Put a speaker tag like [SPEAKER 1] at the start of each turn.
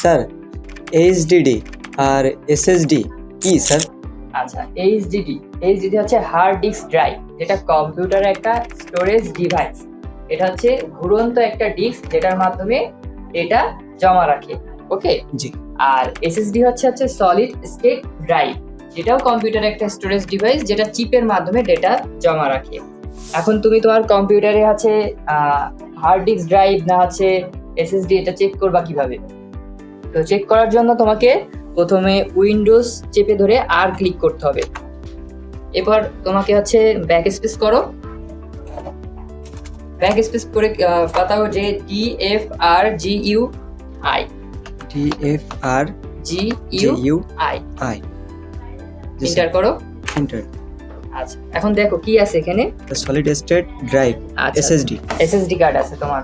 [SPEAKER 1] Sir HDD আর SSD কি sir?
[SPEAKER 2] আচ্ছা, HDD হচ্ছে হার্ড ডিস্ক ড্রাইভ, যেটা কম্পিউটারের একটা স্টোরেজ ডিভাইস। এটা হচ্ছে ঘুরন্ত একটা ডিস্ক যেটার মাধ্যমে ডেটা জমা রাখে। ওকে।
[SPEAKER 1] জি।
[SPEAKER 2] আর এসএসডি হচ্ছে সলিড স্টেট ড্রাইভ, যেটাও কম্পিউটারের একটা স্টোরেজ ডিভাইস যেটা চিপের মাধ্যমে ডেটা জমা রাখে। এখন তুমি তোমার কম্পিউটারে আছে হার্ড ডিস্ক ড্রাইভ না আছে এসএসডি, এটা চেক করবা কিভাবে? তো চেক করার জন্য তোমাকে প্রথমে উইন্ডোজ চেপে ধরে আর ক্লিক করতে হবে। এরপর তোমাকে হচ্ছে ব্যাক স্পেস করো। ব্যাক স্পেস করে পাতাও যে TFRGUI
[SPEAKER 1] TFRGUI
[SPEAKER 2] এন্টার করো।
[SPEAKER 1] এন্টার।
[SPEAKER 2] আচ্ছা, এখন দেখো কি আছে এখানে।
[SPEAKER 1] সলিড স্টেট ড্রাইভ
[SPEAKER 2] আচ্ছা,
[SPEAKER 1] এসএসডি
[SPEAKER 2] কার্ড আছে তোমার।